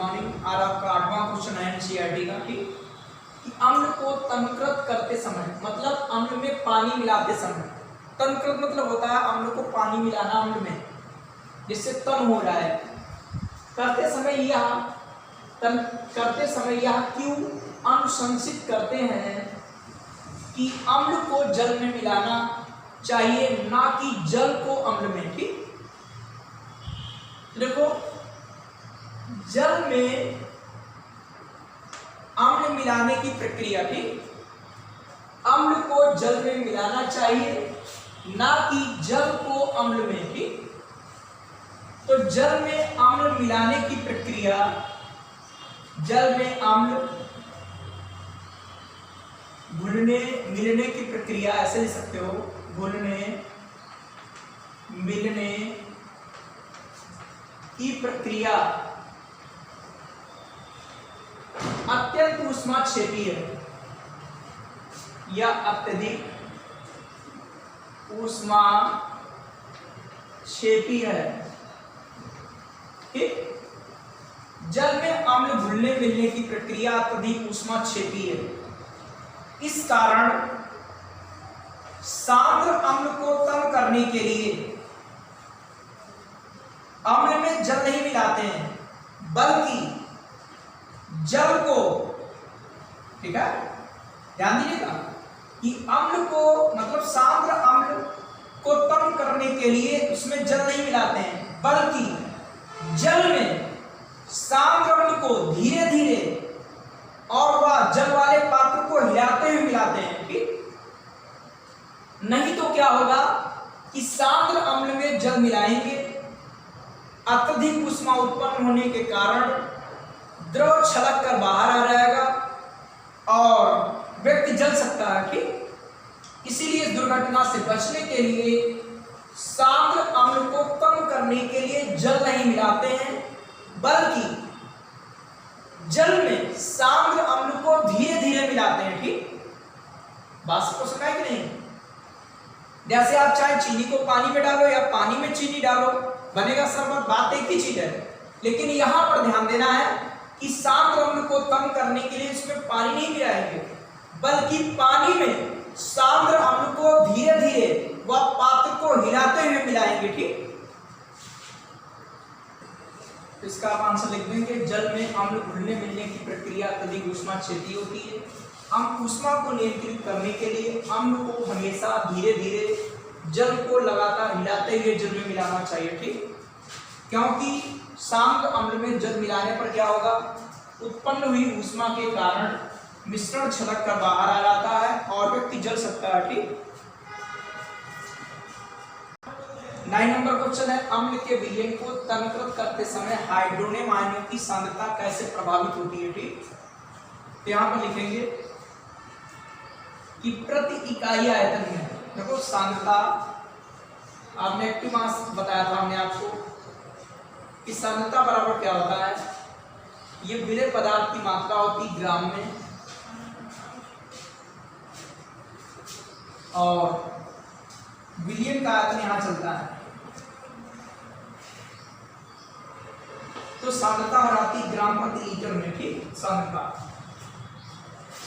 Morning. आज आपका 8वां question है एनसीईआरटी का कि अम्ल को तनकृत करते समय, मतलब अम्ल में पानी मिलाते समय, तनकृत मतलब होता है अम्ल को पानी मिलाना अम्ल में जिससे तन हो रहा है, करते समय यह क्यों अनुशंसित करते हैं कि अम्ल को जल में मिलाना चाहिए, ना कि जल को अम्ल में। ठीक, देखो जल में अम्ल मिलाने की प्रक्रिया, ठीक, अम्ल को जल में मिलाना चाहिए ना कि जल को अम्ल में। ठीक, तो जल में अम्ल मिलाने की प्रक्रिया, जल में अम्ल घुलने मिलने की प्रक्रिया, ऐसे लिख सकते हो, घुलने मिलने की प्रक्रिया अत्यंत ऊष्माक्षेपी है या अत्यधिक ऊष्माक्षेपी है। ठीक, जल में अम्ल घुलने मिलने की प्रक्रिया अत्यधिक ऊष्माक्षेपी है। इस कारण सांद्र अम्ल को कम करने के लिए अम्ल में जल नहीं मिलाते हैं, बल्कि जल को, ठीक है, ध्यान दीजिएगा कि अम्ल को मतलब सांद्र अम्ल को कम करने के लिए उसमें जल नहीं मिलाते हैं, बल्कि जल में सांद्र अम्ल को धीरे धीरे और वह जल वाले पात्र को हिलाते हुए मिलाते हैं। ठीक, नहीं तो क्या होगा कि सांद्र अम्ल में जल मिलाएंगे, अत्यधिक ऊष्मा उत्पन्न होने के कारण द्रव छलक कर बाहर आ जाएगा और व्यक्ति जल सकता है। ठीक, इसीलिए इस दुर्घटना से बचने के लिए सांद्र अम्ल को कम करने के लिए जल नहीं मिलाते हैं, बल्कि जल में सांद्र अम्ल को धीरे धीरे मिलाते हैं। ठीक, बात को सुना है कि नहीं? जैसे आप चाहे चीनी को पानी में डालो या पानी में चीनी डालो, बनेगा शरबत, बात एक ही चीज है। लेकिन यहां पर ध्यान देना है कि सांद्र अम्ल को कम करने के लिए इसमें पानी नहीं मिलाएंगे, बल्कि पानी में सांद्र अम्ल को धीरे धीरे वह पात्र को हिलाते हुए मिलाएंगे। ठीक, इसका आप आंसर लिख देंगे, जल में अम्ल घुलने मिलने की प्रक्रिया अत्यधिक ऊष्माक्षेपी होती है। हम ऊष्मा को नियंत्रित करने के लिए अम्ल को हमेशा धीरे धीरे जल को लगातार हिलाते हुए जल में मिलाना चाहिए। ठीक, क्योंकि सांद्र अम्ल में जल मिलाने पर क्या होगा, उत्पन्न हुई ऊष्मा के कारण मिश्रण छलक कर बाहर आ जाता है और व्यक्ति जल सकता है। ठीक, 9 नंबर क्वेश्चन है, अम्ल के विलयन को तनकृत करते समय हाइड्रोनियम आयनों की सांद्रता कैसे प्रभावित होती है। ठीक, तो यहां पर लिखेंगे कि प्रति इकाई आयतन में, देखो सांद्रता आपने एक्टिव मास बताया था हमने आपको कि सांद्रता बराबर क्या होता है, ये विलय पदार्थ की मात्रा होती ग्राम में और विलयन का आयतन यहां चलता है, तो सांद्रता हो जाती ग्राम प्रति लीटर में। ठीक, सांद्रता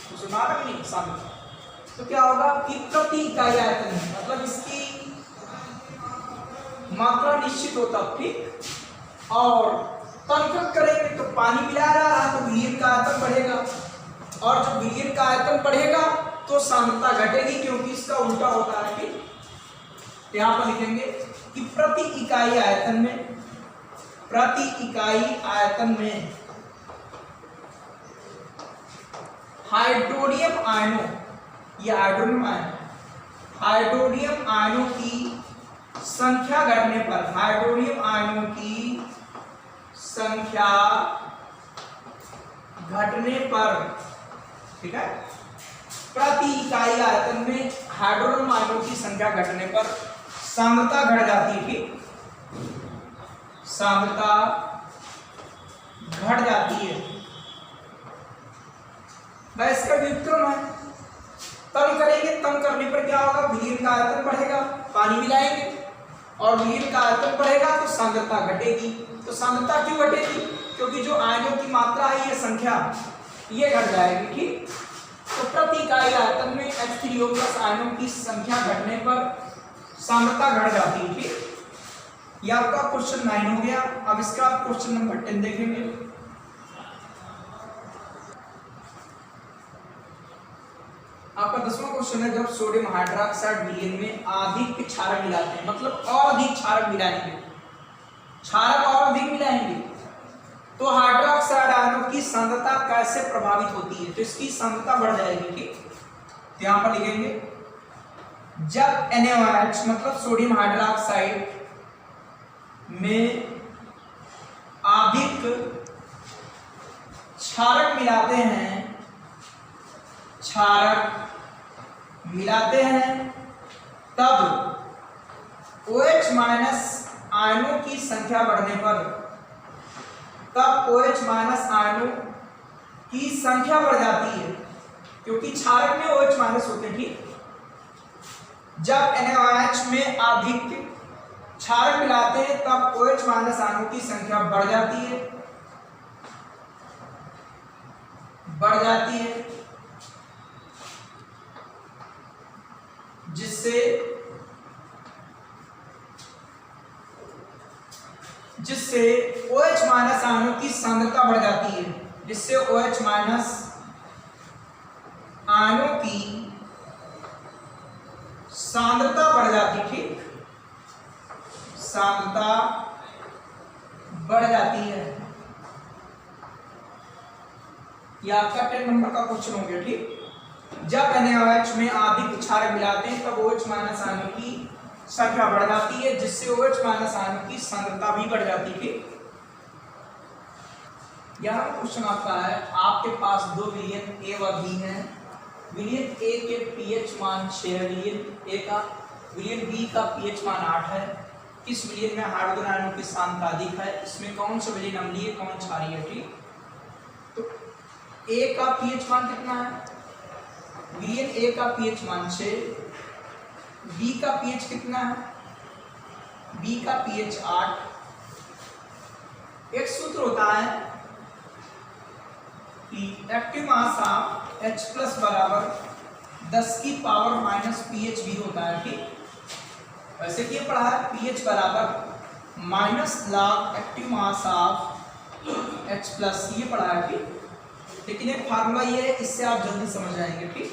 तो सुना रहा नहीं, सांद्रता तो क्या होगा कि प्रति इकाई आयतन में, मतलब इसकी मात्रा निश्चित होता। ठीक, और तनकृत करेंगे तो पानी मिला जा रहा है तो विलयन का आयतन बढ़ेगा, और जब विलयन का आयतन बढ़ेगा तो सांद्रता घटेगी, क्योंकि इसका उल्टा होता है। ठीक, यहां पर लिखेंगे कि प्रति इकाई आयतन में, प्रति इकाई आयतन में हाइड्रोनियम आयनों, ये हाइड्रोनियम आयनों की संख्या घटने पर, हाइड्रोनियम आयनों की संख्या घटने पर, ठीक है, प्रति इकाई आयतन में हाइड्रोनियम आयनों की संख्या घटने पर सांद्रता घट जाती है। ठीक, सांद्रता घट जाती है, वह इसका व्युत्क्रम है। तन करेंगे, तन करने पर क्या होगा, विलयन का आयतन बढ़ेगा, पानी मिलाएंगे और विलयन का आयतन बढ़ेगा तो सांद्रता घटेगी। तो सांद्रता क्यों घटेगी, क्योंकि जो आयनों की मात्रा है ये संख्या ये घट जाएगी, ठीक। तो प्रति इकाई आयतन में H3O प्लस आयनों की संख्या घटने पर सांद्रता घट जाती है, ठीक। ये आपका क्वेश्चन 9 हो गया। अब इसका क्वेश्चन नंबर 10 देखेंगे। आपका 10वां क्वेश्चन है, जब सोडियम हाइड्रोक्साइड विलयन में अधिक क्षारक मिलाते हैं, मतलब और अधिक क्षारक मिलाएंगे, क्षारक और अधिक मिलाएंगे, तो हाइड्रोक्साइड आयनों की सांद्रता कैसे प्रभावित होती है? तो इसकी सांद्रता बढ़ जाएगी, ठीक। तो यहां पर लिखेंगे, जब NaOH मतलब सोडियम हाइड्रोक्साइड में अधिक क्षारक मिलाते हैं, तब OH माइनस आयनों की संख्या बढ़ने पर, तब OH माइनस आयनों की संख्या बढ़ जाती है, क्योंकि क्षारक में OH माइनस होते हैं, ठीक। जब NaOH में अधिक क्षारक मिलाते हैं तब OH माइनस आयनों की संख्या बढ़ जाती है, जिससे OH माइनस आयनों की सांद्रता बढ़ जाती है, जिससे OH माइनस आयनों की सांद्रता बढ़ जाती, ठीक, सांद्रता बढ़ जाती है। यह आपका 10 नंबर का क्वेश्चन हो गया, ठीक। जब NaOH में अधिक क्षारक मिलाते हैं तब OH माइनस आयनों की संख्या बढ़ जाती है, जिससे OH माइनस आयनों की सांद्रता भी बढ़ जाती है, ठीक। यह क्वेश्चन आपका है, आपके पास दो विलयन A व B हैं। विलयन A के pH मान 6 है, विलयन A का, विलयन B का pH मान 8 है। इस विलयन में हाइड्रोजन आयनों की सांद्रता अधिक है। इसमें कौन सा विलयन अम्लीय है, कौन क्षारीय है, ठीक। तो A का pH मान कितना है? विलयन A का pH मान 6, B का pH कितना है? B का pH 8। एक सूत्र होता है कि active mass of H plus बराबर 10 की पावर माइनस pH भी होता है, ठीक। वैसे कि पढ़ा है pH बराबर minus log active mass of H plus, ये पढ़ा है, ठीक। लेकिन एक फार्मूला ये है, इससे आप जल्दी समझ जाएंगे, ठीक।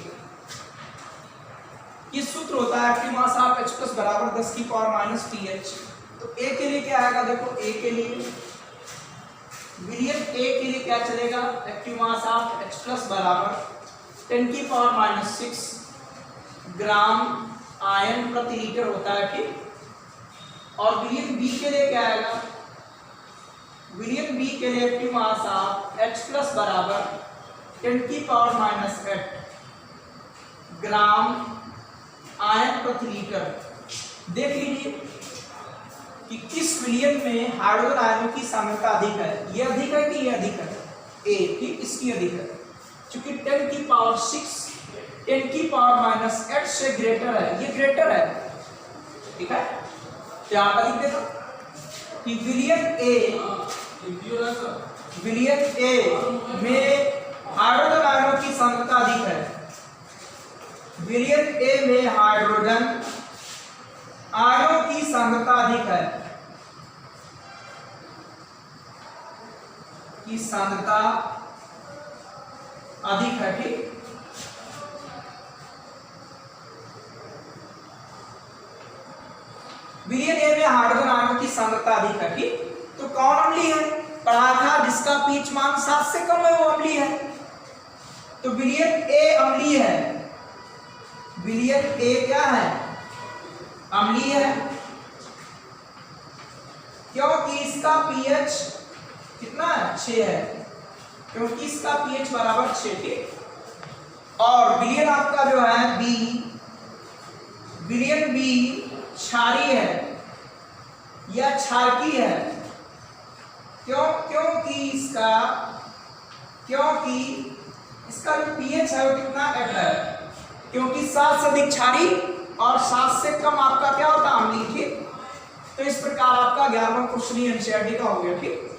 ये सूत्र होता है active mass of H plus बराबर 10 की पावर माइनस pH। तो A के लिए क्या आएगा? देखो A के लिए, विलयन A के लिए क्या चलेगा? Active mass of H plus बराबर 10 की पावर माइनस 6 ग्राम आयन प्रति लीटर होता है, ठीक। और विलयन B के लिए क्या आएगा? विलयन B के लिए active mass of H plus बराबर 10 की पावर माइनस 8 ग्राम आयन प्रति लीटर। देख लीजिए कि किस विलयन में हाइड्रोजन आयनों की सांद्रता अधिक है। ये अधिक है कि ये अधिक है? A, ठीक, इसकी अधिक है, क्योंकि 10 की पावर 6 10 की पावर माइनस 8 से ग्रेटर है, ये ग्रेटर है, ठीक है। तो यहां पर लिख देता कि विलयन A में हाइड्रोजन आयनों की सांद्रता अधिक है। विलयन A में हाइड्रोजन आयनों की सांद्रता अधिक है, की सांद्रता अधिक है, ठीक। विलयन A में हाइड्रोजन आयनों की सांद्रता अधिक है, ठीक। तो कौन अम्लीय है? पढ़ा था जिसका pH मान 7 से कम है वो अम्लीय है। तो विलयन A अम्लीय है, विलयन A क्या है? अम्लीय है, क्योंकि इसका pH कितना है? 6 है, क्योंकि इसका pH बराबर 6, ठीक। और विलयन आपका जो है B, विलयन B क्षारीय है या क्षारकीय है, क्योंकि इसका जो pH है वो कितना? 8 है, क्योंकि 7 से अधिक क्षारीय और 7 से कम आपका क्या होता है? अम्लीय, ठीक। तो इस प्रकार आपका 11वां क्वेश्चन एनसीईआरटी का हो गया, ठीक।